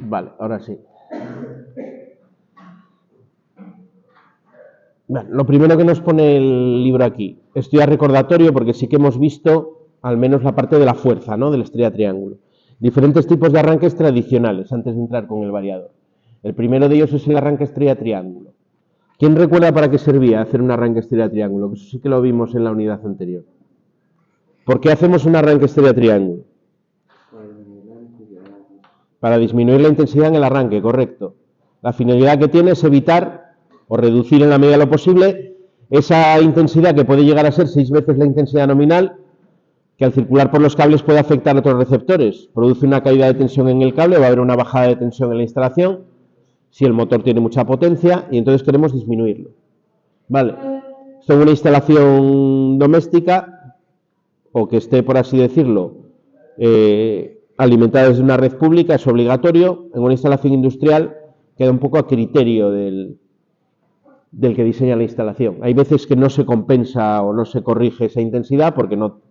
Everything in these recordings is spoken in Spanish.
Vale, ahora sí. Bueno, lo primero que nos pone el libro aquí, esto ya recordatorio porque sí que hemos visto al menos la parte de la fuerza, ¿no? De la estrella triángulo. Diferentes tipos de arranques tradicionales antes de entrar con el variador. El primero de ellos es el arranque estrella triángulo. ¿Quién recuerda para qué servía hacer un arranque estrella triángulo? Que eso sí que lo vimos en la unidad anterior. ¿Por qué hacemos un arranque estrella triángulo? Para disminuir la intensidad en el arranque, correcto. La finalidad que tiene es evitar o reducir en la medida de lo posible esa intensidad que puede llegar a ser 6 veces la intensidad nominal, que al circular por los cables puede afectar a otros receptores. Produce una caída de tensión en el cable, va a haber una bajada de tensión en la instalación, si el motor tiene mucha potencia, y entonces queremos disminuirlo. Vale, esto en una instalación doméstica, o que esté, por así decirlo, alimentada desde una red pública, es obligatorio. En una instalación industrial queda un poco a criterio del que diseña la instalación. Hay veces que no se compensa o no se corrige esa intensidad porque no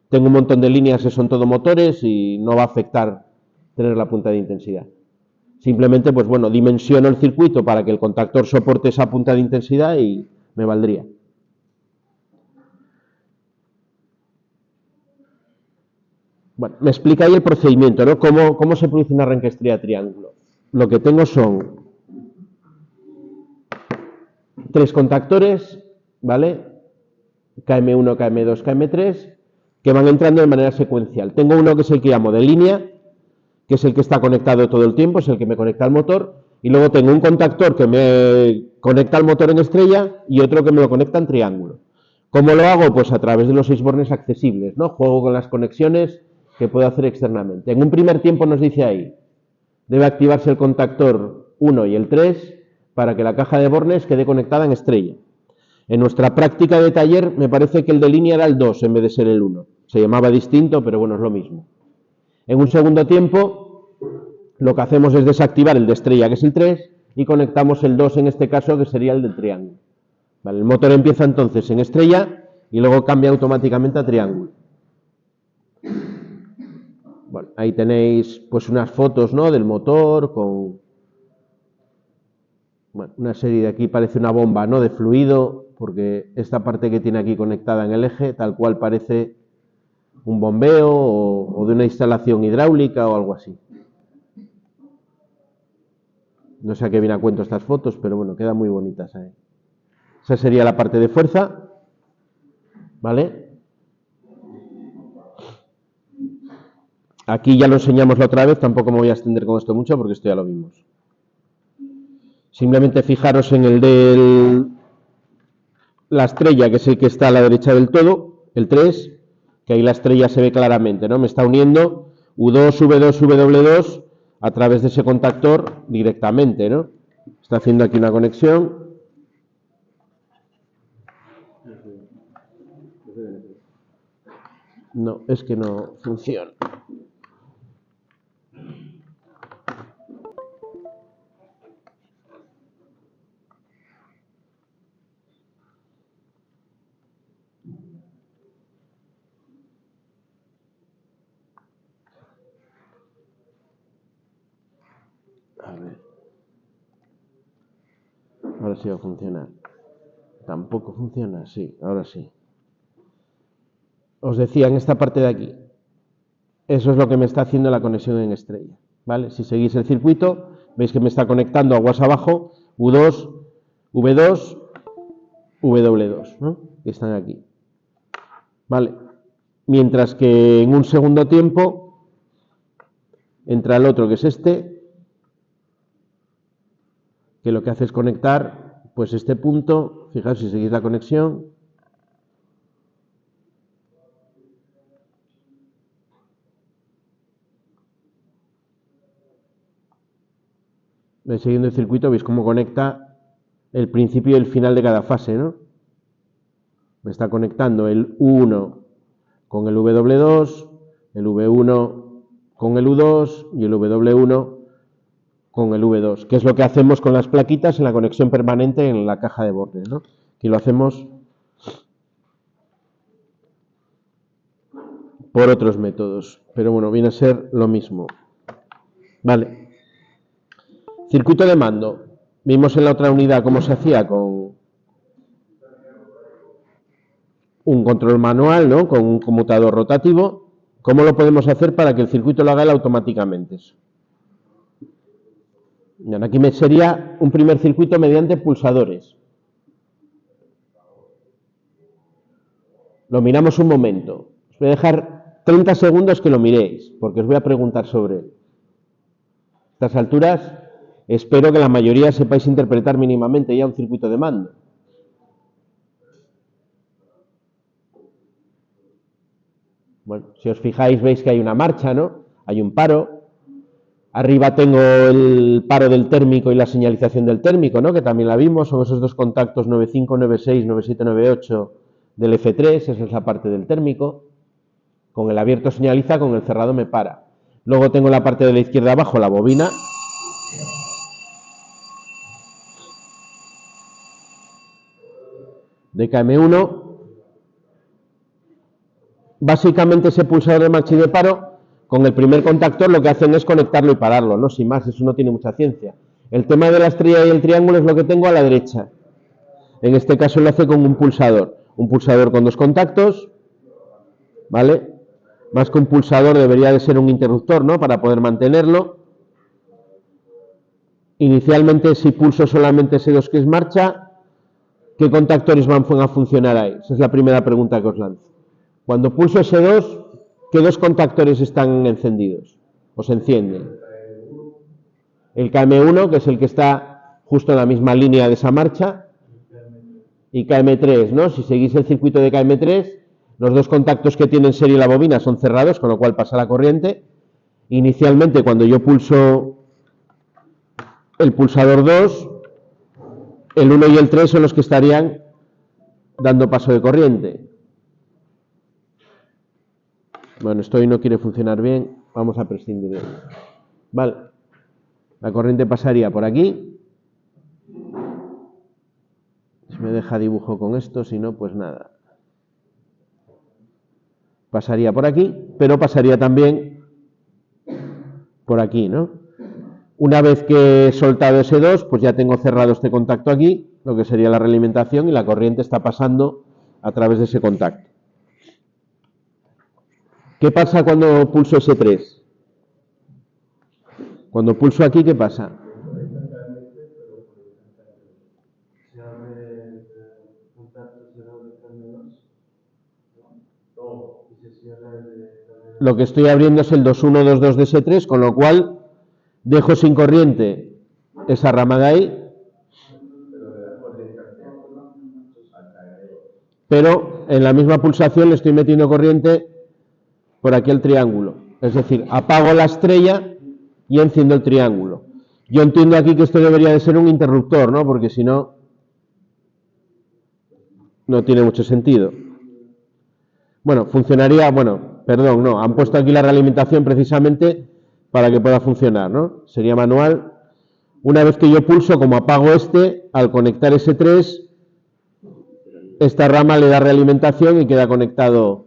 tengo un montón de líneas que son todo motores y no va a afectar tener la punta de intensidad. Simplemente, pues bueno, dimensiono el circuito para que el contactor soporte esa punta de intensidad y me valdría. Bueno, me explica ahí el procedimiento, ¿no? ¿Cómo se produce un arranque estrella triángulo? Lo que tengo son 3 contactores, ¿vale? KM1, KM2, KM3, que van entrando de manera secuencial. Tengo uno que es el que llamo de línea, que es el que está conectado todo el tiempo, es el que me conecta al motor, y luego tengo un contactor que me conecta al motor en estrella y otro que me lo conecta en triángulo. ¿Cómo lo hago? Pues a través de los 6 bornes accesibles, ¿no? Juego con las conexiones que puedo hacer externamente. En un primer tiempo nos dice ahí, debe activarse el contactor 1 y el 3 para que la caja de bornes quede conectada en estrella. En nuestra práctica de taller me parece que el de línea era el 2 en vez de ser el 1. Se llamaba distinto, pero bueno, es lo mismo. En un segundo tiempo, lo que hacemos es desactivar el de estrella, que es el 3, y conectamos el 2 en este caso, que sería el del triángulo. Vale, el motor empieza entonces en estrella y luego cambia automáticamente a triángulo. Bueno, ahí tenéis pues unas fotos, ¿no?, del motor con bueno, una serie de aquí parece una bomba, ¿no?, de fluido, porque esta parte que tiene aquí conectada en el eje, tal cual parece un bombeo o de una instalación hidráulica o algo así. No sé a qué viene a cuento estas fotos, pero bueno, quedan muy bonitas ahí. Esa sería la parte de fuerza, ¿vale? Aquí ya lo enseñamos la otra vez, tampoco me voy a extender con esto mucho porque esto ya lo vimos. Simplemente fijaros en el de la estrella, que es el que está a la derecha del todo, el 3, que ahí la estrella se ve claramente, ¿no? Me está uniendo U2, V2, W2 a través de ese contactor directamente, ¿no? Está haciendo aquí una conexión. No, es que no funciona. A ver. Ahora sí va a funcionar. Tampoco funciona, sí, ahora sí. Os decía, en esta parte de aquí, eso es lo que me está haciendo la conexión en estrella, ¿vale? Si seguís el circuito, veis que me está conectando aguas abajo, U2, V2, W2, ¿no?, que están aquí, ¿vale? Mientras que en un segundo tiempo entra el otro, que es este, que lo que hace es conectar, pues este punto, fijaos si seguís la conexión, veis siguiendo el circuito, veis cómo conecta el principio y el final de cada fase, ¿no? Me está conectando el U1 con el W2, el V1 con el U2 y el W1 con el V2, que es lo que hacemos con las plaquitas en la conexión permanente en la caja de bordes, ¿no? Aquí lo hacemos por otros métodos, pero bueno, viene a ser lo mismo. Vale. Circuito de mando. Vimos en la otra unidad cómo se hacía con un control manual, ¿no? Con un conmutador rotativo. ¿Cómo lo podemos hacer para que el circuito lo haga él automáticamente? Aquí me sería un primer circuito mediante pulsadores. Lo miramos un momento. Os voy a dejar 30 segundos que lo miréis, porque os voy a preguntar sobre él. A estas alturas, espero que la mayoría sepáis interpretar mínimamente ya un circuito de mando. Bueno, si os fijáis, veis que hay una marcha, ¿no? Hay un paro. Arriba tengo el paro del térmico y la señalización del térmico, ¿no? Que también la vimos, son esos dos contactos 95, 96, 97, 98 del F3, esa es la parte del térmico. Con el abierto señaliza, con el cerrado me para. Luego tengo la parte de la izquierda abajo, la bobina. De KM1. Básicamente ese pulsador de marcha y de paro, con el primer contactor lo que hacen es conectarlo y pararlo, ¿no? Sin más, eso no tiene mucha ciencia. El tema de la estrella y el triángulo es lo que tengo a la derecha. En este caso lo hace con un pulsador con dos contactos, ¿vale? Más que un pulsador debería de ser un interruptor, ¿no? Para poder mantenerlo. Inicialmente, si pulso solamente S2 que es marcha, ¿qué contactores van a funcionar ahí? Esa es la primera pregunta que os lanzo. Cuando pulso S2, ¿qué dos contactores están encendidos? O se encienden. El KM1, que es el que está justo en la misma línea de esa marcha, y KM3, ¿no? Si seguís el circuito de KM3, los dos contactos que tienen serie la bobina son cerrados, con lo cual pasa la corriente. Inicialmente, cuando yo pulso el pulsador 2, el 1 y el 3 son los que estarían dando paso de corriente. Bueno, esto hoy no quiere funcionar bien, vamos a prescindir de él. Vale, la corriente pasaría por aquí. Si me deja dibujo con esto, si no, pues nada. Pasaría por aquí, pero pasaría también por aquí, ¿no? Una vez que he soltado ese 2, pues ya tengo cerrado este contacto aquí, lo que sería la realimentación, y la corriente está pasando a través de ese contacto. ¿Qué pasa cuando pulso S3? Cuando pulso aquí, ¿qué pasa? Lo que estoy abriendo es el 2122 de S3, con lo cual dejo sin corriente esa rama de ahí, pero en la misma pulsación le estoy metiendo corriente por aquí el triángulo. Es decir, apago la estrella y enciendo el triángulo. Yo entiendo aquí que esto debería de ser un interruptor, ¿no? Porque si no, no tiene mucho sentido. Bueno, funcionaría, perdón, no, han puesto aquí la realimentación precisamente para que pueda funcionar, ¿no? Sería manual. Una vez que yo pulso, como apago este, al conectar ese 3, esta rama le da realimentación y queda conectado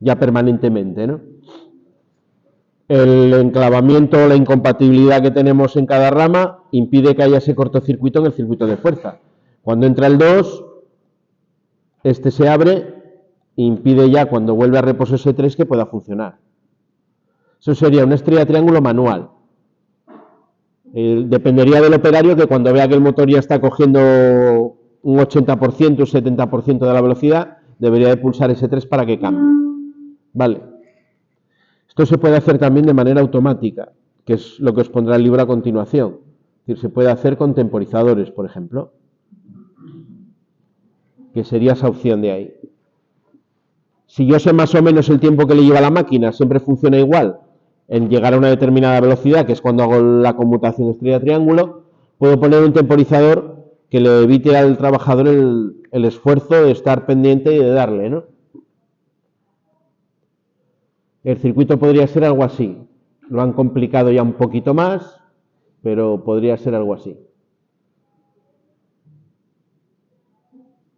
ya permanentemente, ¿no? El enclavamiento o la incompatibilidad que tenemos en cada rama impide que haya ese cortocircuito en el circuito de fuerza. Cuando entra el 2, este se abre e impide ya cuando vuelve a reposo ese 3 que pueda funcionar. Eso sería una estrella de triángulo manual. Dependería del operario que cuando vea que el motor ya está cogiendo un 80%, un 70% de la velocidad, debería de pulsar ese 3 para que cambie. Vale. Esto se puede hacer también de manera automática, que es lo que os pondrá el libro a continuación. Es decir, se puede hacer con temporizadores, por ejemplo, que sería esa opción de ahí. Si yo sé más o menos el tiempo que le lleva a la máquina, siempre funciona igual en llegar a una determinada velocidad, que es cuando hago la conmutación estrella-triángulo, puedo poner un temporizador que le evite al trabajador el esfuerzo de estar pendiente y de darle, ¿no? El circuito podría ser algo así. Lo han complicado ya un poquito más, pero podría ser algo así.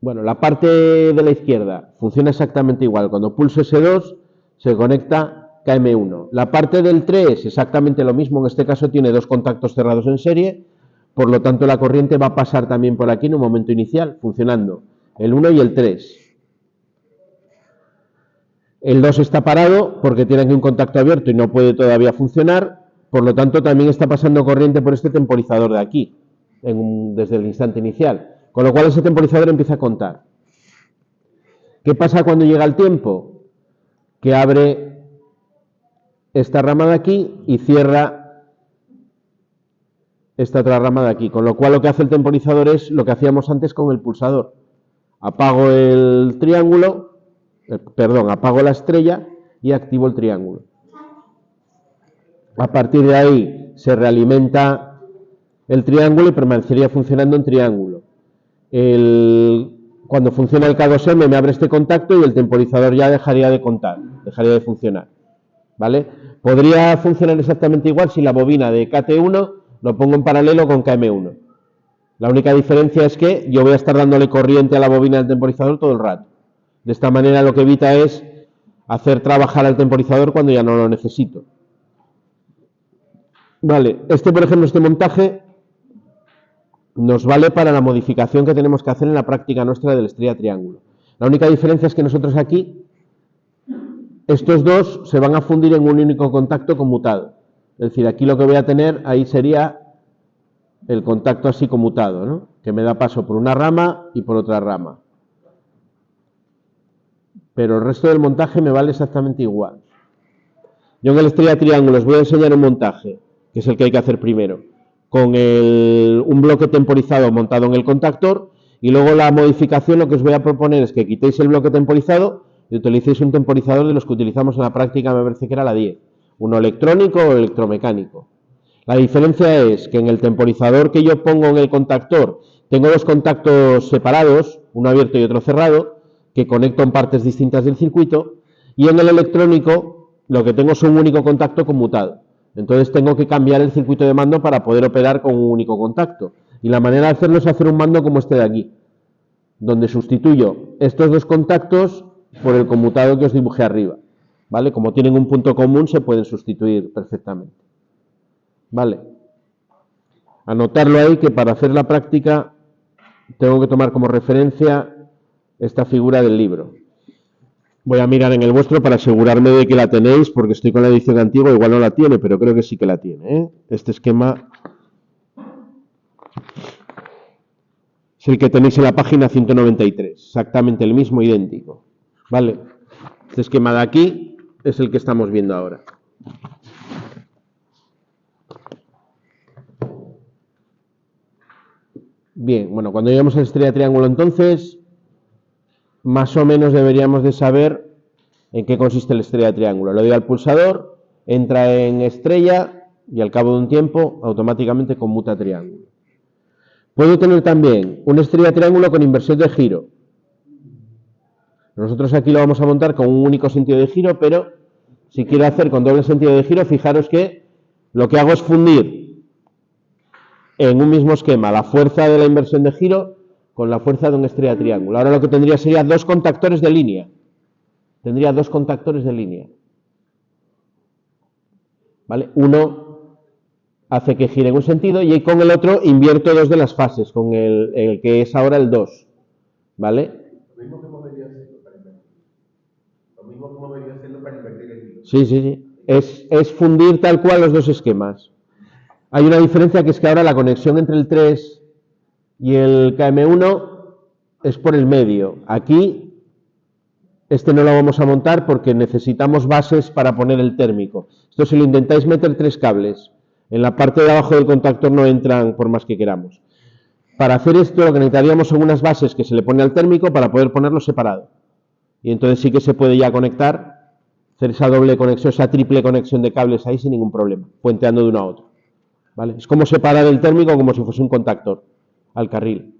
Bueno, la parte de la izquierda funciona exactamente igual. Cuando pulso S2 se conecta KM1. La parte del 3, exactamente lo mismo, en este caso tiene dos contactos cerrados en serie, por lo tanto la corriente va a pasar también por aquí en un momento inicial, funcionando el 1 y el 3. El 2 está parado porque tiene aquí un contacto abierto y no puede todavía funcionar, por lo tanto también está pasando corriente por este temporizador de aquí, desde el instante inicial, con lo cual ese temporizador empieza a contar. ¿Qué pasa cuando llega el tiempo? Que abre esta rama de aquí y cierra esta otra rama de aquí, con lo cual lo que hace el temporizador es lo que hacíamos antes con el pulsador. Apago el triángulo, apago la estrella y activo el triángulo. A partir de ahí se realimenta el triángulo y permanecería funcionando en triángulo. Cuando funciona el K2M me abre este contacto y el temporizador ya dejaría de contar, dejaría de funcionar. ¿Vale? Podría funcionar exactamente igual si la bobina de KT1 lo pongo en paralelo con KM1. La única diferencia es que yo voy a estar dándole corriente a la bobina del temporizador todo el rato. De esta manera lo que evita es hacer trabajar al temporizador cuando ya no lo necesito. Vale, por ejemplo, este montaje nos vale para la modificación que tenemos que hacer en la práctica nuestra del estrella triángulo. La única diferencia es que nosotros aquí, estos dos se van a fundir en un único contacto conmutado. Es decir, aquí lo que voy a tener ahí sería el contacto así conmutado, ¿no? Que me da paso por una rama y por otra rama. Pero el resto del montaje me vale exactamente igual. Yo en el estrella triángulo os voy a enseñar un montaje, que es el que hay que hacer primero, con un bloque temporizado montado en el contactor, y luego la modificación lo que os voy a proponer es que quitéis el bloque temporizado y utilicéis un temporizador de los que utilizamos en la práctica, me parece que era la 10, uno electrónico o electromecánico. La diferencia es que en el temporizador que yo pongo en el contactor tengo dos contactos separados, uno abierto y otro cerrado, que conecto en partes distintas del circuito, y en el electrónico lo que tengo es un único contacto conmutado. Entonces tengo que cambiar el circuito de mando para poder operar con un único contacto. Y la manera de hacerlo es hacer un mando como este de aquí, donde sustituyo estos dos contactos por el conmutado que os dibujé arriba. ¿Vale? Como tienen un punto común, se pueden sustituir perfectamente. ¿Vale? Anotarlo ahí, que para hacer la práctica tengo que tomar como referencia esta figura del libro. Voy a mirar en el vuestro para asegurarme de que la tenéis, porque estoy con la edición antigua, igual no la tiene, pero creo que sí que la tiene, ¿eh? Este esquema es el que tenéis en la página 193, exactamente el mismo, idéntico. ¿Vale? Este esquema de aquí es el que estamos viendo ahora. Bien, bueno, cuando lleguemos a la estrella triángulo, entonces, más o menos deberíamos de saber en qué consiste la estrella triángulo. Le doy al pulsador, entra en estrella y al cabo de un tiempo automáticamente conmuta a triángulo. Puedo tener también una estrella triángulo con inversión de giro. Nosotros aquí lo vamos a montar con un único sentido de giro, pero si quiero hacer con doble sentido de giro, fijaros que lo que hago es fundir en un mismo esquema la fuerza de la inversión de giro con la fuerza de una estrella triángulo. Ahora lo que tendría sería dos contactores de línea. Tendría dos contactores de línea. ¿Vale? Uno hace que gire en un sentido y con el otro invierto dos de las fases, con el que es ahora el 2. ¿Vale? Lo mismo que hemos venido haciendo para invertir. Lo mismo que hemos venido haciendo para invertir el giro. Sí, sí, sí. Es fundir tal cual los dos esquemas. Hay una diferencia, que es que ahora la conexión entre el 3 y el KM1 es por el medio. Aquí no lo vamos a montar porque necesitamos bases para poner el térmico. Esto, si lo intentáis meter tres cables, en la parte de abajo del contactor no entran por más que queramos. Para hacer esto lo que necesitaríamos son unas bases que se le pone al térmico para poder ponerlo separado. Y entonces sí que se puede ya conectar, hacer esa doble conexión, esa triple conexión de cables ahí sin ningún problema, puenteando de uno a otro. ¿Vale? Es como separar el térmico como si fuese un contactor al carril.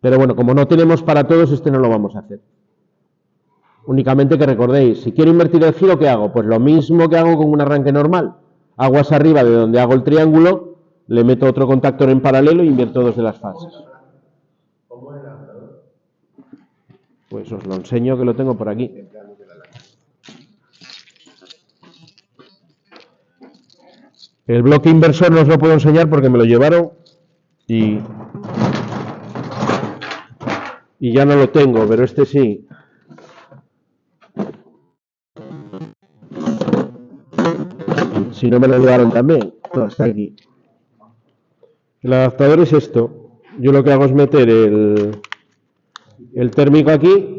Pero bueno, como no tenemos para todos, no lo vamos a hacer. Únicamente que recordéis, si quiero invertir el giro, ¿qué hago? Pues lo mismo que hago con un arranque normal. Aguas arriba de donde hago el triángulo, le meto otro contactor en paralelo e invierto dos de las fases. ¿Cómo es el adaptador? Pues os lo enseño, que lo tengo por aquí. El bloque inversor no os lo puedo enseñar porque me lo llevaron y ya no lo tengo, pero este sí. Si no me lo llevaron también. No, está aquí. El adaptador es esto. Yo lo que hago es meter el térmico aquí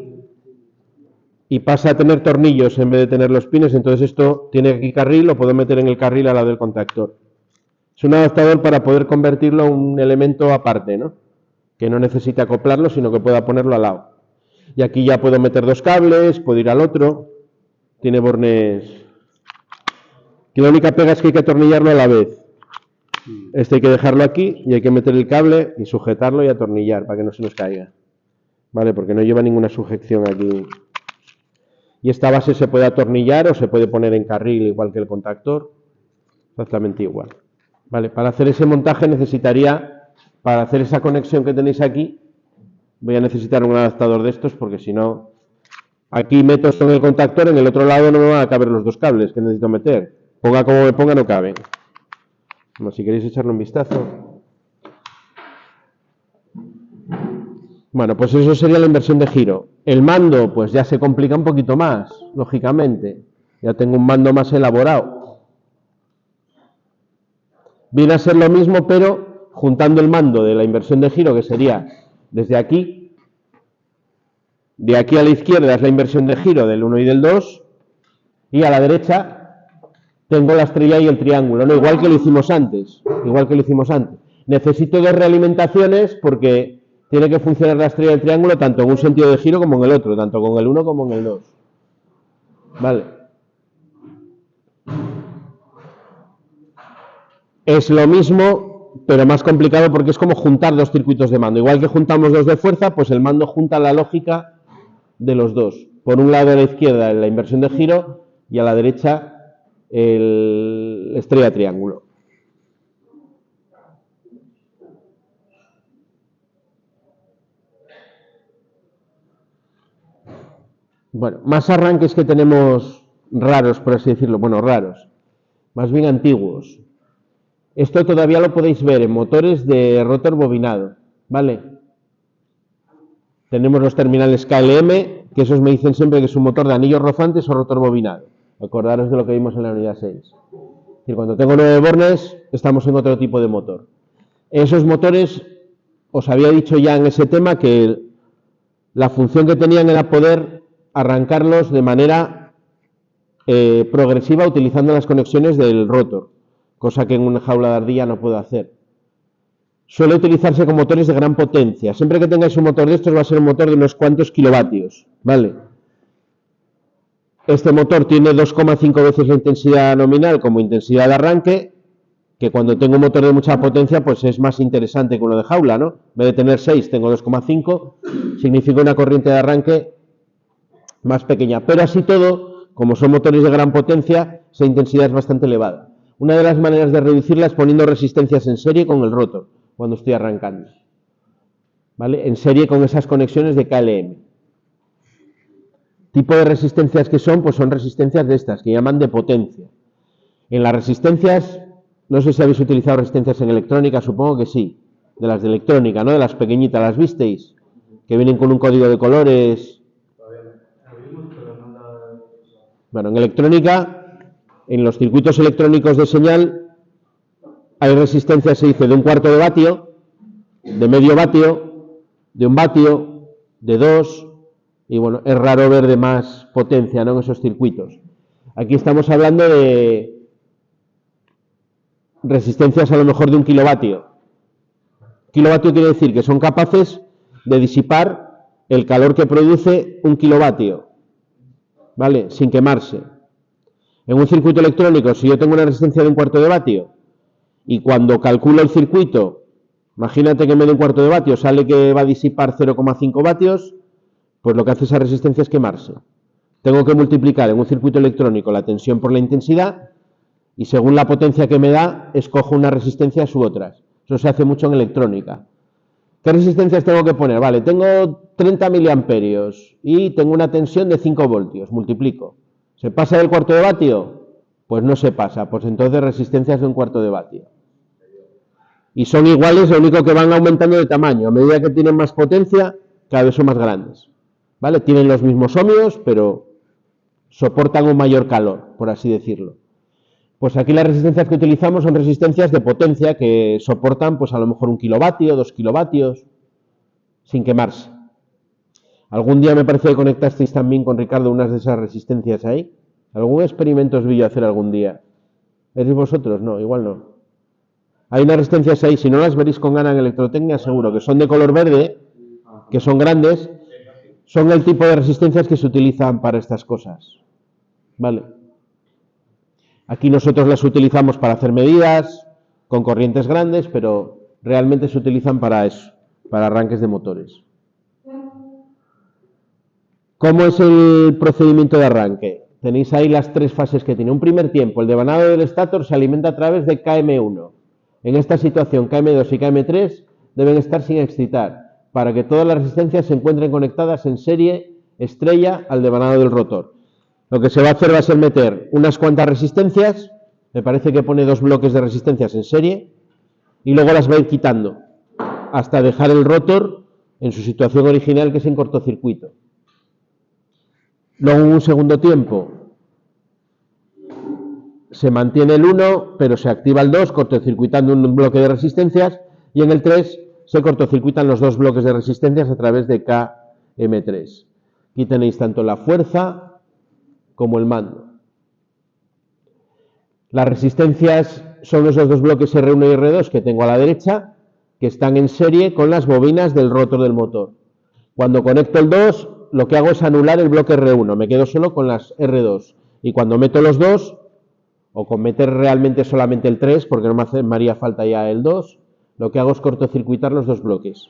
y pasa a tener tornillos en vez de tener los pines. Entonces esto tiene aquí carril, lo puedo meter en el carril al lado del contactor. Es un adaptador para poder convertirlo en un elemento aparte, ¿no? Que no necesite acoplarlo, sino que pueda ponerlo al lado. Y aquí ya puedo meter dos cables, puedo ir al otro. Tiene bornes. Y la única pega es que hay que atornillarlo a la vez. Este hay que dejarlo aquí y hay que meter el cable y sujetarlo y atornillar para que no se nos caiga. ¿Vale? Porque no lleva ninguna sujeción aquí. Y esta base se puede atornillar o se puede poner en carril igual que el contactor. Exactamente igual. ¿Vale? Para hacer ese montaje necesitaría, para hacer esa conexión que tenéis aquí, voy a necesitar un adaptador de estos porque si no, aquí meto esto en el contactor, en el otro lado no me van a caber los dos cables que necesito meter. Ponga como me ponga, no caben. Bueno, si queréis echarle un vistazo. Bueno, pues eso sería la inversión de giro. El mando, pues ya se complica un poquito más, lógicamente. Ya tengo un mando más elaborado. Viene a ser lo mismo, pero juntando el mando de la inversión de giro, que sería desde aquí, de aquí a la izquierda es la inversión de giro del 1 y del 2, y a la derecha tengo la estrella y el triángulo, ¿no? Igual que lo hicimos antes, Necesito dos realimentaciones porque tiene que funcionar la estrella y el triángulo tanto en un sentido de giro como en el otro, tanto con el 1 como en el 2. Vale. Es lo mismo, pero más complicado porque es como juntar dos circuitos de mando. Igual que juntamos dos de fuerza, pues el mando junta la lógica de los dos. Por un lado a la izquierda la inversión de giro y a la derecha el estrella triángulo. Bueno, más arranques que tenemos raros, por así decirlo. Bueno, raros. Más bien antiguos. Esto todavía lo podéis ver en motores de rotor bobinado, ¿vale? Tenemos los terminales KLM, que esos me dicen siempre que es un motor de anillos rozantes o rotor bobinado. Acordaros de lo que vimos en la unidad 6. Es decir, cuando tengo 9 bornes, estamos en otro tipo de motor. Esos motores, os había dicho ya en ese tema que la función que tenían era poder arrancarlos de manera progresiva utilizando las conexiones del rotor, cosa que en una jaula de ardilla no puedo hacer. Suele utilizarse con motores de gran potencia. Siempre que tengáis un motor de estos va a ser un motor de unos cuantos kilovatios, ¿vale? Este motor tiene 2,5 veces la intensidad nominal como intensidad de arranque, que cuando tengo un motor de mucha potencia pues es más interesante que uno de jaula, ¿no? En vez de tener 6 tengo 2,5, significa una corriente de arranque más pequeña. Pero así todo, como son motores de gran potencia, esa intensidad es bastante elevada. Una de las maneras de reducirla es poniendo resistencias en serie con el rotor, cuando estoy arrancando. ¿Vale? En serie con esas conexiones de KLM. Tipo de resistencias que son, pues son resistencias de estas, que llaman de potencia. En las resistencias, no sé si habéis utilizado resistencias en electrónica, supongo que sí. De las de electrónica, ¿no? De las pequeñitas, ¿las visteis? Que vienen con un código de colores. Bueno, en electrónica, en los circuitos electrónicos de señal, hay resistencias, se dice, de 1/4 de vatio, de medio vatio, de 1 vatio, de 2, y bueno, es raro ver de más potencia, ¿no? En esos circuitos. Aquí estamos hablando de resistencias a lo mejor de 1 kilovatio. Kilovatio quiere decir que son capaces de disipar el calor que produce 1 kilovatio, ¿vale? Sin quemarse. En un circuito electrónico, si yo tengo una resistencia de 1/4 de vatio y cuando calculo el circuito, imagínate que en vez de 1/4 de vatio sale que va a disipar 0,5 vatios, pues lo que hace esa resistencia es quemarse. Tengo que multiplicar en un circuito electrónico la tensión por la intensidad y según la potencia que me da, escojo unas resistencias u otras. Eso se hace mucho en electrónica. ¿Qué resistencias tengo que poner? Vale, tengo 30 miliamperios y tengo una tensión de 5 voltios. Multiplico. ¿Se pasa del 1/4 de vatio? Pues no se pasa, pues entonces resistencias de 1/4 de vatio. Y son iguales, lo único que van aumentando de tamaño. A medida que tienen más potencia, cada vez son más grandes. ¿Vale? Tienen los mismos ohmios, pero soportan un mayor calor, por así decirlo. Pues aquí las resistencias que utilizamos son resistencias de potencia que soportan pues a lo mejor 1 kilovatio, 2 kilovatios, sin quemarse. Algún día me parece que conectasteis también con Ricardo unas de esas resistencias ahí. ¿Algún experimento os vi yo hacer algún día? ¿Eres vosotros? No, igual no. Hay unas resistencias ahí, si no las veréis con gana en electrotecnia, seguro, que son de color verde, que son grandes, son el tipo de resistencias que se utilizan para estas cosas. ¿Vale? Aquí nosotros las utilizamos para hacer medidas, con corrientes grandes, pero realmente se utilizan para eso, para arranques de motores. ¿Cómo es el procedimiento de arranque? Tenéis ahí las 3 fases que tiene. Un primer tiempo, el devanado del estator se alimenta a través de KM1. En esta situación, KM2 y KM3 deben estar sin excitar, para que todas las resistencias se encuentren conectadas en serie estrella al devanado del rotor. Lo que se va a hacer va a ser meter unas cuantas resistencias, me parece que pone 2 bloques de resistencias en serie, y luego las va a ir quitando, hasta dejar el rotor en su situación original, que es en cortocircuito. Luego en un segundo tiempo se mantiene el 1, pero se activa el 2, cortocircuitando un bloque de resistencias, y en el 3 se cortocircuitan los 2 bloques de resistencias a través de KM3. Aquí tenéis tanto la fuerza como el mando. Las resistencias son esos 2 bloques R1 y R2 que tengo a la derecha, que están en serie con las bobinas del rotor del motor. Cuando conecto el 2, lo que hago es anular el bloque R1, me quedo solo con las R2. Y cuando meto los 2, o con meter realmente solamente el 3, porque no me haría falta ya el 2, lo que hago es cortocircuitar los 2 bloques.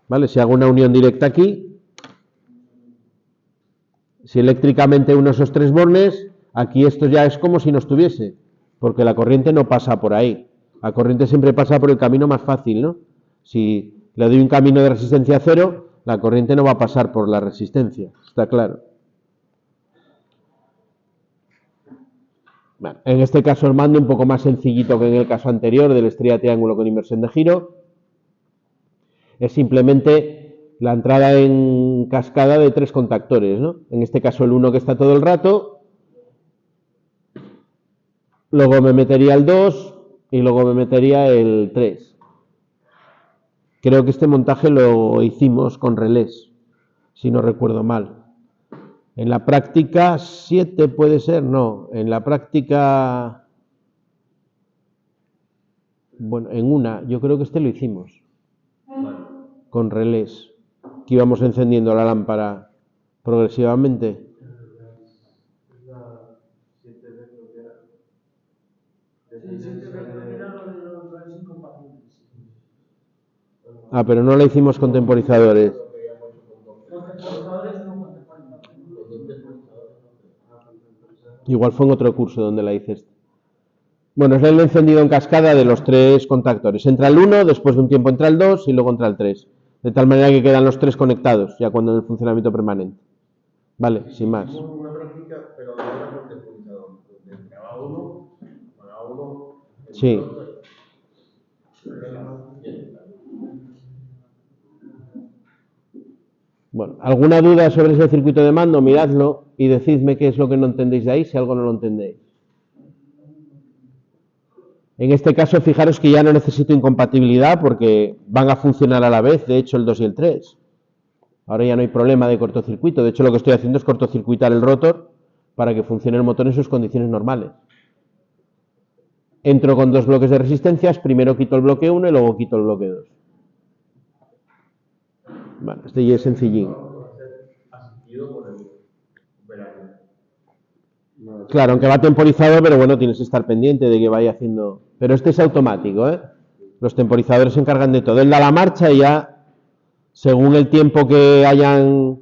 ¿Vale? Si hago una unión directa aquí, si eléctricamente uno esos 3 bornes, aquí esto ya es como si no estuviese, porque la corriente no pasa por ahí. La corriente siempre pasa por el camino más fácil, ¿no? Si le doy un camino de resistencia cero, la corriente no va a pasar por la resistencia, está claro. Bueno, en este caso el mando un poco más sencillito que en el caso anterior del estrella triángulo con inversión de giro. Es simplemente la entrada en cascada de 3 contactores, ¿no? En este caso el 1 que está todo el rato, luego me metería el 2 y luego me metería el 3. Creo que este montaje lo hicimos con relés, si no recuerdo mal. En la práctica 7 puede ser, no, en la práctica, bueno, en una, yo creo que este lo hicimos, con relés, que íbamos encendiendo la lámpara progresivamente. Ah, pero no la hicimos con temporizadores. Igual fue en otro curso donde la hice. Bueno, es el encendido en cascada de los 3 contactores. Entra el 1, después de un tiempo entra el 2 y luego entra el 3. De tal manera que quedan los 3 conectados, ya cuando en el funcionamiento permanente. Vale, sin más. Una práctica, pero no era con temporizador. Entraba uno, apagaba uno. Sí. Bueno, ¿alguna duda sobre ese circuito de mando? Miradlo y decidme qué es lo que no entendéis de ahí, si algo no lo entendéis. En este caso, fijaros que ya no necesito incompatibilidad porque van a funcionar a la vez, de hecho, el 2 y el 3. Ahora ya no hay problema de cortocircuito. De hecho, lo que estoy haciendo es cortocircuitar el rotor para que funcione el motor en sus condiciones normales. Entro con 2 bloques de resistencias, primero quito el bloque 1 y luego quito el bloque 2. Bueno, este ya es sencillín. Claro, aunque va temporizado, pero bueno, tienes que estar pendiente de que vaya haciendo... Pero este es automático, ¿eh? Los temporizadores se encargan de todo. Él da la marcha y ya, según el tiempo que hayan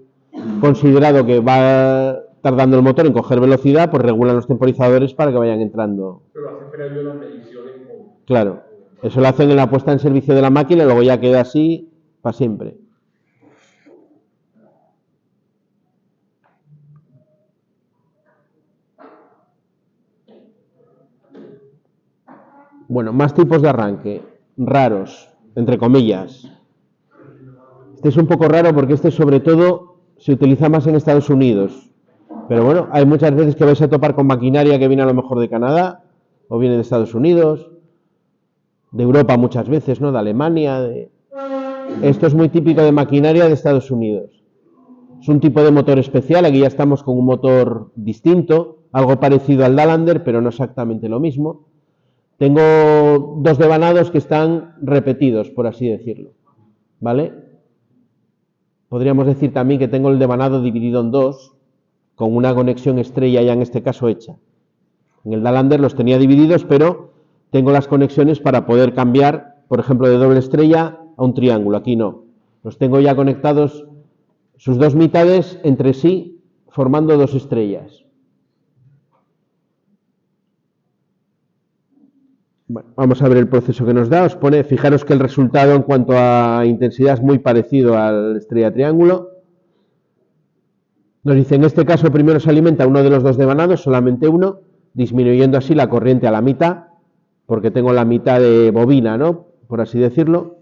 considerado que va tardando el motor en coger velocidad, pues regulan los temporizadores para que vayan entrando. Pero hace previo las mediciones con... Claro, eso lo hacen en la puesta en servicio de la máquina y luego ya queda así para siempre. Bueno, más tipos de arranque, raros, entre comillas. Este es un poco raro porque este sobre todo se utiliza más en Estados Unidos. Pero bueno, hay muchas veces que vais a topar con maquinaria que viene a lo mejor de Canadá, o viene de Estados Unidos, de Europa muchas veces, ¿no? De Alemania. Esto es muy típico de maquinaria de Estados Unidos. Es un tipo de motor especial, aquí ya estamos con un motor distinto, algo parecido al Dalander, pero no exactamente lo mismo. Tengo dos devanados que están repetidos, por así decirlo, ¿vale? Podríamos decir también que tengo el devanado dividido en dos, con una conexión estrella ya en este caso hecha. En el Dalander los tenía divididos, pero tengo las conexiones para poder cambiar, por ejemplo, de doble estrella a un triángulo. Aquí no. Los tengo ya conectados, sus dos mitades entre sí, formando dos estrellas. Bueno, vamos a ver el proceso que nos da. Os pone, fijaros que el resultado en cuanto a intensidad es muy parecido al estrella triángulo. Nos dice, en este caso primero se alimenta uno de los dos devanados, solamente uno, disminuyendo así la corriente a la mitad, porque tengo la mitad de bobina, ¿no? Por así decirlo.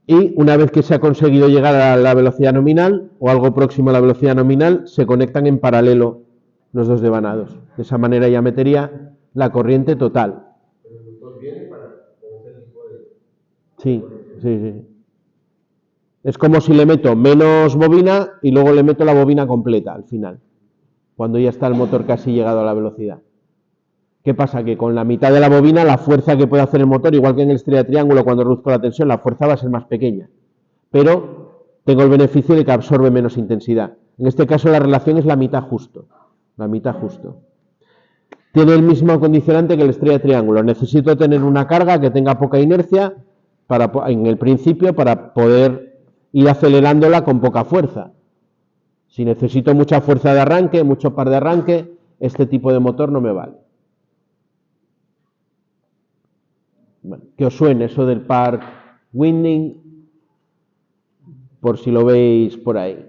Y una vez que se ha conseguido llegar a la velocidad nominal, o algo próximo a la velocidad nominal, se conectan en paralelo los dos devanados. De esa manera ya metería la corriente total. Pero el motor viene para con ese tipo de... Sí, sí, sí. Es como si le meto menos bobina y luego le meto la bobina completa al final, cuando ya está el motor casi llegado a la velocidad. ¿Qué pasa? Que con la mitad de la bobina la fuerza que puede hacer el motor, igual que en el estrella triángulo cuando reduzco la tensión, la fuerza va a ser más pequeña. Pero tengo el beneficio de que absorbe menos intensidad. En este caso la relación es la mitad justo. La mitad justo. Tiene el mismo condicionante que el estrella triángulo. Necesito tener una carga que tenga poca inercia en el principio para poder ir acelerándola con poca fuerza. Si necesito mucha fuerza de arranque, mucho par de arranque, este tipo de motor no me vale. Bueno, que os suene eso del par winding, por si lo veis por ahí.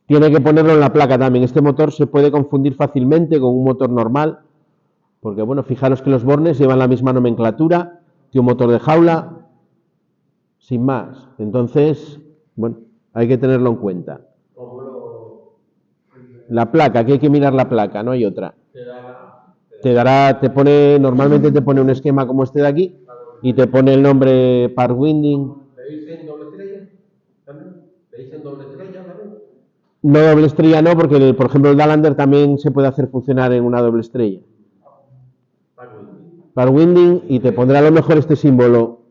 Tiene que ponerlo en la placa también. Este motor se puede confundir fácilmente con un motor normal, porque bueno, fijaros que los bornes llevan la misma nomenclatura que un motor de jaula, sin más. Entonces, bueno, hay que tenerlo en cuenta. La placa, que hay que mirar la placa, no hay otra. Normalmente te pone un esquema como este de aquí y te pone el nombre par winding. ¿Le dicen doble estrella también? ¿Le dicen doble estrella también? No doble estrella no, porque por ejemplo el Dalander también se puede hacer funcionar en una doble estrella. Par winding y te pondrá a lo mejor este símbolo,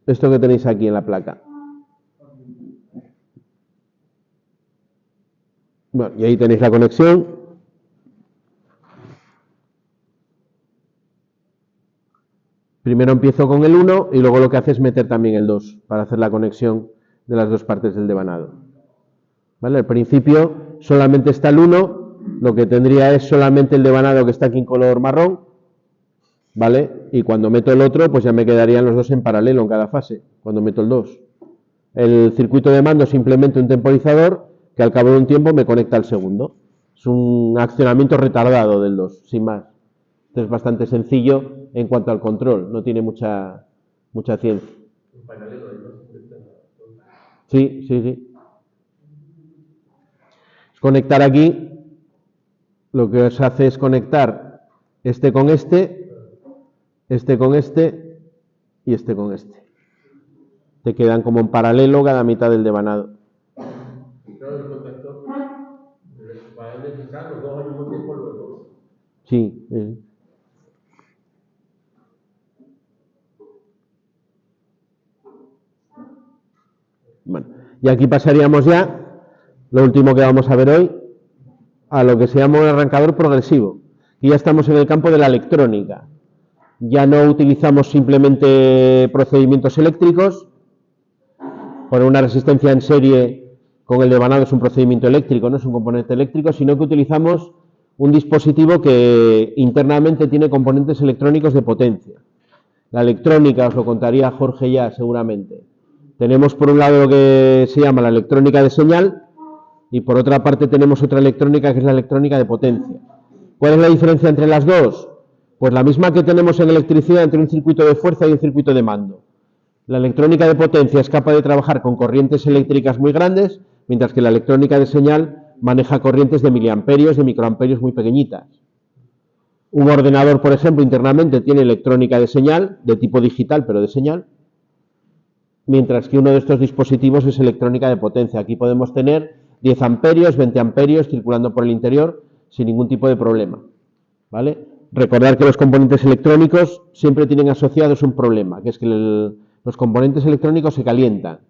esto que tenéis aquí en la placa. Bueno, y ahí tenéis la conexión. Primero empiezo con el 1 y luego lo que hace es meter también el 2 para hacer la conexión de las dos partes del devanado. ¿Vale? Al principio solamente está el 1, lo que tendría es solamente el devanado que está aquí en color marrón, ¿vale? Y cuando meto el otro, pues ya me quedarían los dos en paralelo en cada fase, cuando meto el 2. El circuito de mando es simplemente un temporizador que al cabo de un tiempo me conecta al segundo. Es un accionamiento retardado del 2, sin más. Esto es bastante sencillo en cuanto al control, no tiene mucha ciencia. Sí, sí, sí. Conectar aquí, lo que os hace es conectar este con este con este y este con este. Te quedan como en paralelo cada mitad del devanado. Sí. Bueno, y aquí pasaríamos ya, lo último que vamos a ver hoy, a lo que se llama un arrancador progresivo. Y ya estamos en el campo de la electrónica. Ya no utilizamos simplemente procedimientos eléctricos. Poner una resistencia en serie con el devanado es un procedimiento eléctrico, no es un componente eléctrico, sino que utilizamos un dispositivo que internamente tiene componentes electrónicos de potencia. La electrónica, os lo contaría Jorge ya seguramente. Tenemos por un lado lo que se llama la electrónica de señal y por otra parte tenemos otra electrónica que es la electrónica de potencia. ¿Cuál es la diferencia entre las dos? Pues la misma que tenemos en electricidad entre un circuito de fuerza y un circuito de mando. La electrónica de potencia es capaz de trabajar con corrientes eléctricas muy grandes, mientras que la electrónica de señal maneja corrientes de miliamperios, de microamperios muy pequeñitas. Un ordenador, por ejemplo, internamente tiene electrónica de señal, de tipo digital, pero de señal, mientras que uno de estos dispositivos es electrónica de potencia. Aquí podemos tener 10 amperios, 20 amperios circulando por el interior sin ningún tipo de problema, ¿vale? Recordar que los componentes electrónicos siempre tienen asociados un problema, que es que los componentes electrónicos se calientan.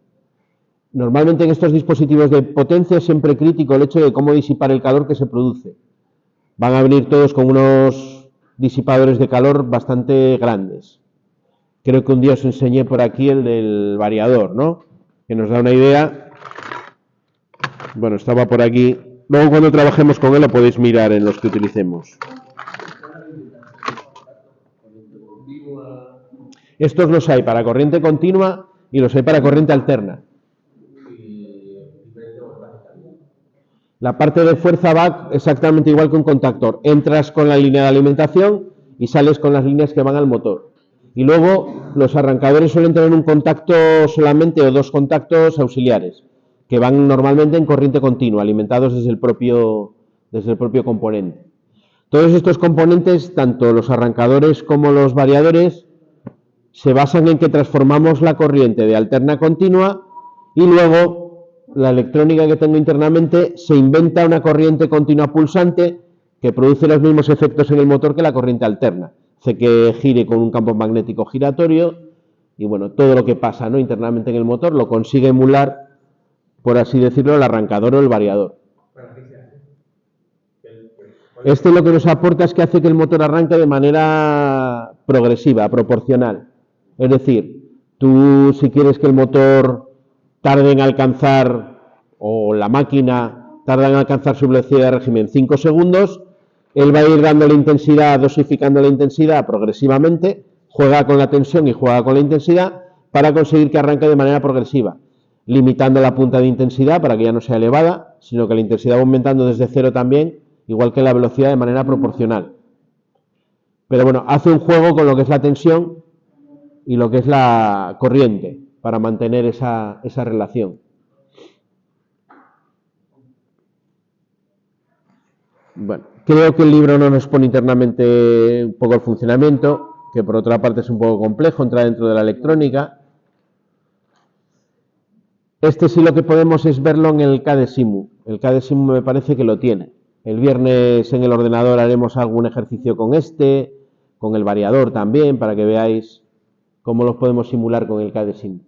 Normalmente en estos dispositivos de potencia es siempre crítico el hecho de cómo disipar el calor que se produce. Van a venir todos con unos disipadores de calor bastante grandes. Creo que un día os enseñé por aquí el del variador, ¿no? Que nos da una idea. Bueno, estaba por aquí. Luego cuando trabajemos con él lo podéis mirar en los que utilicemos. Estos los hay para corriente continua y los hay para corriente alterna. La parte de fuerza va exactamente igual que un contactor. Entras con la línea de alimentación y sales con las líneas que van al motor. Y luego los arrancadores suelen tener un contacto solamente o dos contactos auxiliares, que van normalmente en corriente continua, alimentados desde el propio componente. Todos estos componentes, tanto los arrancadores como los variadores, se basan en que transformamos la corriente de alterna a continua y luego la electrónica que tengo internamente se inventa una corriente continua pulsante que produce los mismos efectos en el motor que la corriente alterna. Hace que gire con un campo magnético giratorio y bueno, todo lo que pasa, ¿no?, internamente en el motor lo consigue emular, por así decirlo, el arrancador o el variador. Este lo que nos aporta es que hace que el motor arranque de manera progresiva, proporcional. Es decir, tú si quieres que el motor tarde en alcanzar, o la máquina tarda en alcanzar su velocidad de régimen 5 segundos, él va a ir dando la intensidad, dosificando la intensidad progresivamente, juega con la tensión y juega con la intensidad para conseguir que arranque de manera progresiva, limitando la punta de intensidad para que ya no sea elevada, sino que la intensidad va aumentando desde cero también, igual que la velocidad de manera proporcional. Pero bueno, hace un juego con lo que es la tensión y lo que es la corriente para mantener esa relación. Bueno, creo que el libro no nos pone internamente un poco el funcionamiento, que por otra parte es un poco complejo, entra dentro de la electrónica. Este sí lo que podemos es verlo en el KDSIMU. El KDSIMU me parece que lo tiene. El viernes en el ordenador haremos algún ejercicio con este, con el variador también, para que veáis cómo los podemos simular con el KDSIMU.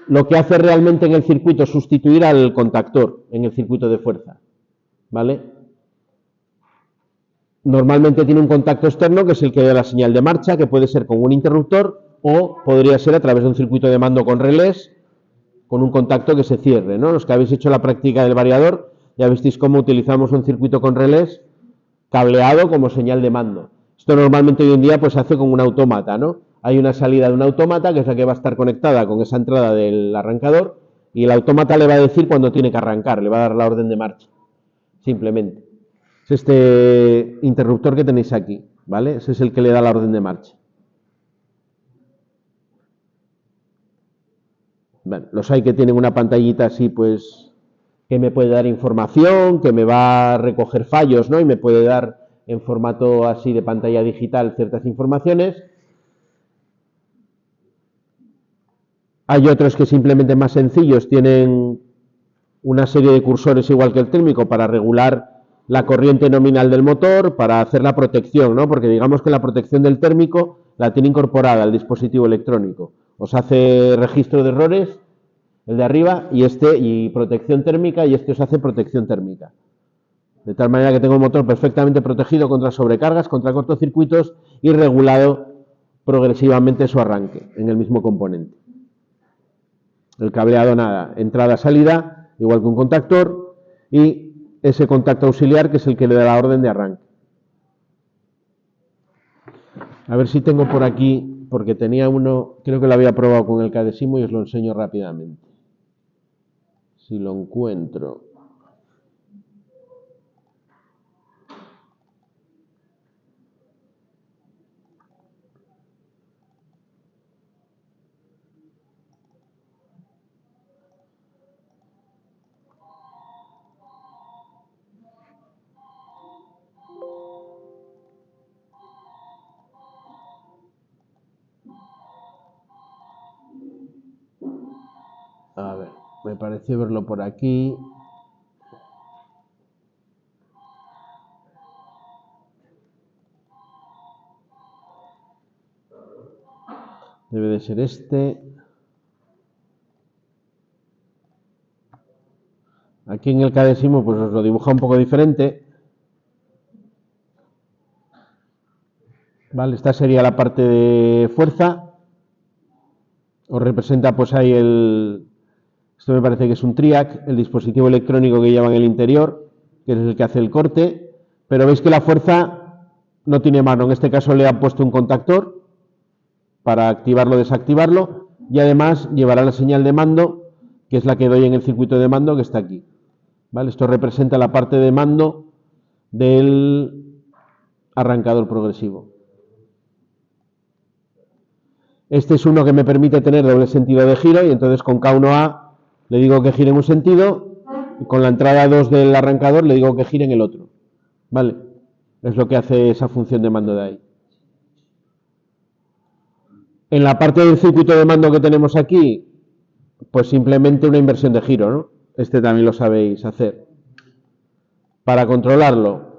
Lo que hace realmente en el circuito es sustituir al contactor en el circuito de fuerza, ¿vale? Normalmente tiene un contacto externo que es el que da la señal de marcha, que puede ser con un interruptor o podría ser a través de un circuito de mando con relés, con un contacto que se cierre, ¿no? Los que habéis hecho la práctica del variador ya visteis cómo utilizamos un circuito con relés cableado como señal de mando. Esto normalmente hoy en día pues se hace con un autómata, ¿no? Hay una salida de un autómata que es la que va a estar conectada con esa entrada del arrancador y el autómata le va a decir cuándo tiene que arrancar, le va a dar la orden de marcha, simplemente. Es este interruptor que tenéis aquí, ¿vale? Ese es el que le da la orden de marcha. Bueno, los hay que tienen una pantallita así, pues, que me puede dar información, que me va a recoger fallos, ¿no? Y me puede dar en formato así de pantalla digital ciertas informaciones. Hay otros que simplemente más sencillos, tienen una serie de cursores igual que el térmico para regular la corriente nominal del motor, para hacer la protección, ¿no? Porque digamos que la protección del térmico la tiene incorporada al dispositivo electrónico. Os hace registro de errores, el de arriba, y protección térmica, y este os hace protección térmica. De tal manera que tengo el motor perfectamente protegido contra sobrecargas, contra cortocircuitos y regulado progresivamente su arranque en el mismo componente. El cableado nada, entrada-salida, igual que un contactor, y ese contacto auxiliar que es el que le da la orden de arranque. A ver si tengo por aquí, porque tenía uno, creo que lo había probado con el KDSIMU y os lo enseño rápidamente. Si lo encuentro. A ver, me pareció verlo por aquí. Debe de ser este. Aquí en el cadésimo pues os lo dibuja un poco diferente. Vale, esta sería la parte de fuerza. Os representa pues ahí esto me parece que es un TRIAC, el dispositivo electrónico que lleva en el interior, que es el que hace el corte. Pero veis que la fuerza no tiene mano. En este caso le han puesto un contactor para activarlo o desactivarlo. Y además llevará la señal de mando, que es la que doy en el circuito de mando que está aquí. ¿Vale? Esto representa la parte de mando del arrancador progresivo. Este es uno que me permite tener doble sentido de giro y entonces con K1A le digo que gire en un sentido y con la entrada 2 del arrancador le digo que gire en el otro. ¿Vale? Es lo que hace esa función de mando de ahí. En la parte del circuito de mando que tenemos aquí, pues simplemente una inversión de giro, ¿no? Este también lo sabéis hacer. Para controlarlo,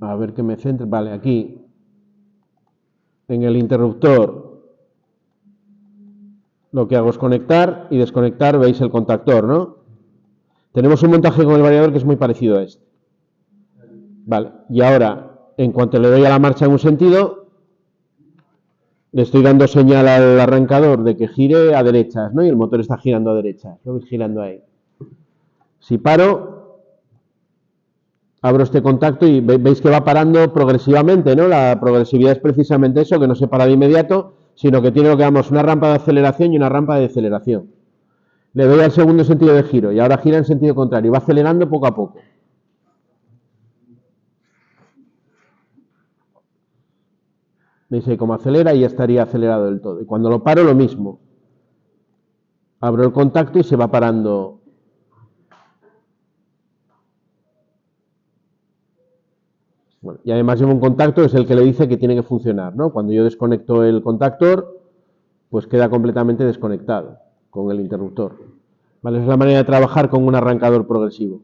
a ver que me centre. Vale, aquí en el interruptor lo que hago es conectar y desconectar, veis el contactor, ¿no? Tenemos un montaje con el variador que es muy parecido a este. Vale, y ahora, en cuanto le doy a la marcha en un sentido, le estoy dando señal al arrancador de que gire a derechas, ¿no? Y el motor está girando a derechas, lo veis girando ahí. Si paro, abro este contacto y veis que va parando progresivamente, ¿no? La progresividad es precisamente eso, que no se para de inmediato, sino que tiene lo que llamamos una rampa de aceleración y una rampa de deceleración. Le doy al segundo sentido de giro y ahora gira en sentido contrario, va acelerando poco a poco. Veis ahí cómo acelera y ya estaría acelerado del todo. Y cuando lo paro, lo mismo. Abro el contacto y se va parando. Bueno, y además lleva un contacto que es el que le dice que tiene que funcionar, ¿no? Cuando yo desconecto el contactor, pues queda completamente desconectado con el interruptor. ¿Vale? Esa es la manera de trabajar con un arrancador progresivo.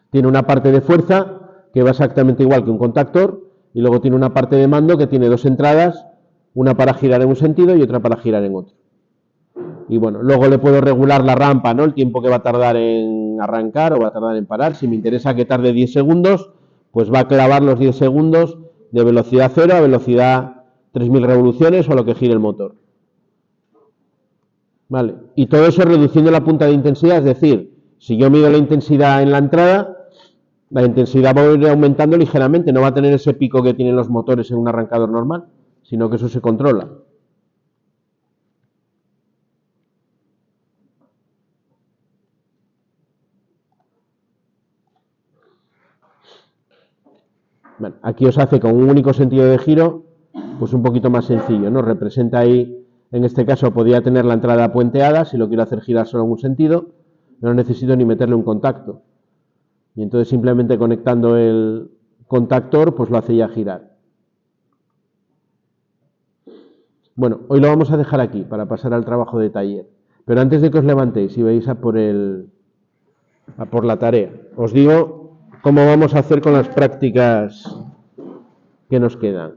Tiene una parte de fuerza que va exactamente igual que un contactor y luego tiene una parte de mando que tiene dos entradas, una para girar en un sentido y otra para girar en otro. Y bueno, luego le puedo regular la rampa, ¿no? El tiempo que va a tardar en arrancar o va a tardar en parar. Si me interesa que tarde 10 segundos, pues va a clavar los 10 segundos de velocidad 0 a velocidad 3000 revoluciones o lo que gire el motor. ¿Vale? Y todo eso reduciendo la punta de intensidad, es decir, si yo mido la intensidad en la entrada, la intensidad va a ir aumentando ligeramente, no va a tener ese pico que tienen los motores en un arrancador normal, sino que eso se controla. Bueno, aquí os hace con un único sentido de giro, pues un poquito más sencillo, ¿no? Representa ahí, en este caso podría tener la entrada puenteada, si lo quiero hacer girar solo en un sentido, no necesito ni meterle un contacto. Y entonces simplemente conectando el contactor, pues lo hace ya girar. Bueno, hoy lo vamos a dejar aquí para pasar al trabajo de taller. Pero antes de que os levantéis y veáis a por la tarea, os digo cómo vamos a hacer con las prácticas que nos quedan.